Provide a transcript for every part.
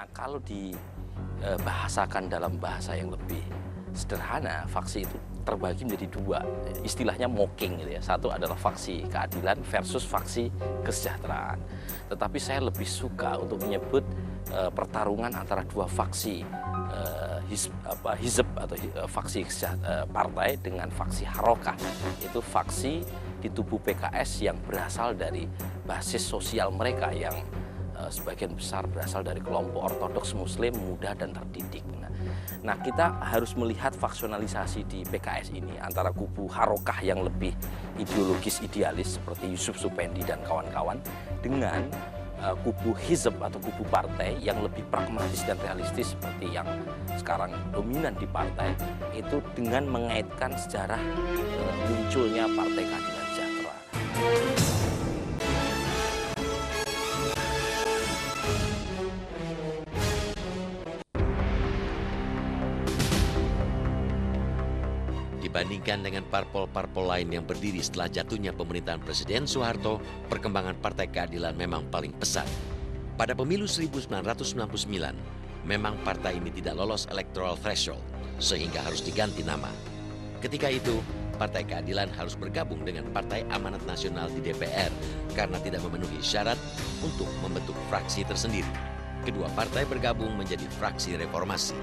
Nah, kalau dibahasakan dalam bahasa yang lebih sederhana, faksi itu terbagi menjadi dua, istilahnya mocking gitu ya. Satu adalah faksi keadilan versus faksi kesejahteraan. Tetapi saya lebih suka untuk menyebut pertarungan antara dua faksi hizb atau faksi partai dengan faksi harokah. Itu faksi di tubuh PKS yang berasal dari basis sosial mereka yang sebagian besar berasal dari kelompok ortodoks muslim muda dan terdidik. Nah, kita harus melihat faksionalisasi di PKS ini antara kubu harokah yang lebih ideologis idealis seperti Yusuf Supendi dan kawan-kawan dengan kubu hizb atau kubu partai yang lebih pragmatis dan realistis seperti yang sekarang dominan di partai, itu dengan mengaitkan sejarah munculnya Partai Keadilan Sejahtera. Dibandingkan dengan parpol-parpol lain yang berdiri setelah jatuhnya pemerintahan Presiden Soeharto, perkembangan Partai Keadilan memang paling pesat. Pada pemilu 1999, memang partai ini tidak lolos electoral threshold, sehingga harus diganti nama. Ketika itu, Partai Keadilan harus bergabung dengan Partai Amanat Nasional di DPR karena tidak memenuhi syarat untuk membentuk fraksi tersendiri. Kedua partai bergabung menjadi fraksi reformasi.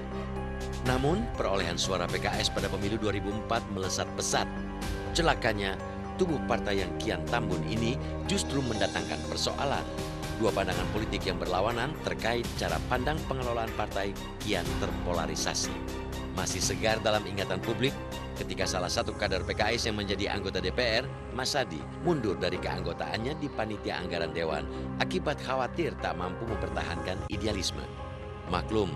Namun, perolehan suara PKS pada pemilu 2004 melesat pesat. Celakanya, tubuh partai yang kian tambun ini justru mendatangkan persoalan. Dua pandangan politik yang berlawanan terkait cara pandang pengelolaan partai kian terpolarisasi. Masih segar dalam ingatan publik ketika salah satu kader PKS yang menjadi anggota DPR, Mas Sadi, mundur dari keanggotaannya di Panitia Anggaran Dewan akibat khawatir tak mampu mempertahankan idealisme. Maklum,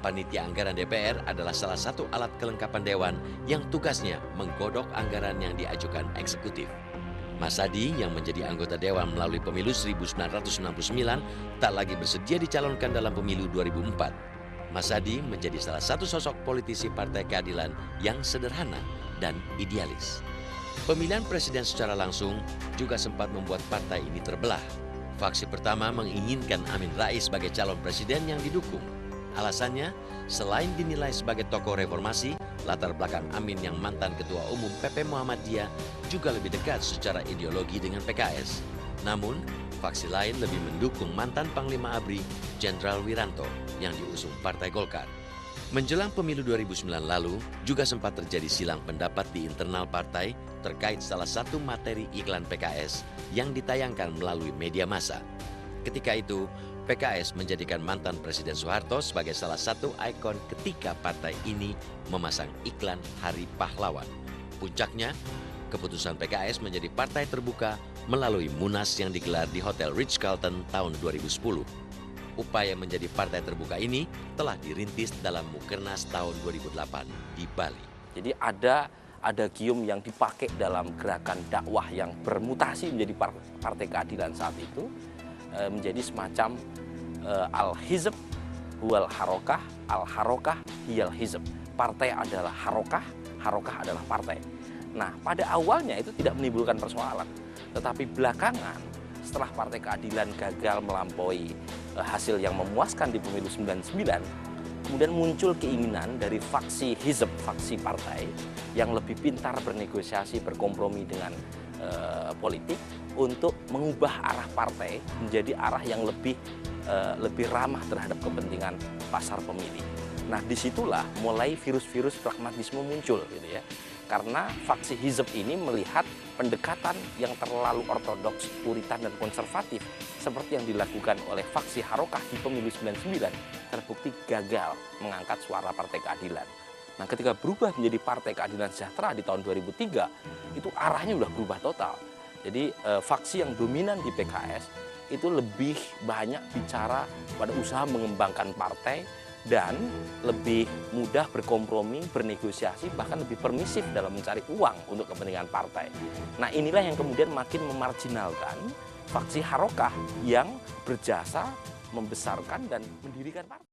Panitia Anggaran DPR adalah salah satu alat kelengkapan Dewan yang tugasnya menggodok anggaran yang diajukan eksekutif. Mas Sadi yang menjadi anggota Dewan melalui pemilu 1969 tak lagi bersedia dicalonkan dalam pemilu 2004. Mas Sadi menjadi salah satu sosok politisi Partai Keadilan yang sederhana dan idealis. Pemilihan presiden secara langsung juga sempat membuat partai ini terbelah. Faksi pertama menginginkan Amin Rais sebagai calon presiden yang didukung. Alasannya, selain dinilai sebagai tokoh reformasi, latar belakang Amin yang mantan Ketua Umum PP Muhammadiyah juga lebih dekat secara ideologi dengan PKS. Namun, faksi lain lebih mendukung mantan Panglima ABRI, Jenderal Wiranto, yang diusung Partai Golkar. Menjelang pemilu 2009 lalu, juga sempat terjadi silang pendapat di internal partai terkait salah satu materi iklan PKS yang ditayangkan melalui media massa. Ketika itu, PKS menjadikan mantan Presiden Soeharto sebagai salah satu ikon ketika partai ini memasang iklan Hari Pahlawan. Puncaknya, keputusan PKS menjadi partai terbuka melalui Munas yang digelar di Hotel Ritz-Carlton tahun 2010. Upaya menjadi partai terbuka ini telah dirintis dalam Mukernas tahun 2008 di Bali. Jadi ada gium yang dipakai dalam gerakan dakwah yang bermutasi menjadi Partai Keadilan saat itu, menjadi semacam al-hizb wal harokah, al-harokah hiyal hizb. Partai adalah harokah, harokah adalah partai. Nah, pada awalnya itu tidak menimbulkan persoalan. Tetapi belakangan, setelah Partai Keadilan gagal melampaui hasil yang memuaskan di pemilu 99, kemudian muncul keinginan dari faksi hizb, faksi partai, yang lebih pintar bernegosiasi, berkompromi dengan politik untuk mengubah arah partai menjadi arah yang lebih ramah terhadap kepentingan pasar pemilih. Nah, disitulah mulai virus-virus pragmatisme muncul, gitu ya. Karena faksi hizb ini melihat pendekatan yang terlalu ortodoks, puritan dan konservatif seperti yang dilakukan oleh faksi harokah di pemilu 99 terbukti gagal mengangkat suara Partai Keadilan. Nah, ketika berubah menjadi Partai Keadilan Sejahtera di tahun 2003, itu arahnya sudah berubah total. Jadi faksi yang dominan di PKS itu lebih banyak bicara pada usaha mengembangkan partai dan lebih mudah berkompromi, bernegosiasi, bahkan lebih permisif dalam mencari uang untuk kepentingan partai. Nah, inilah yang kemudian makin memarginalkan faksi harokah yang berjasa membesarkan dan mendirikan partai.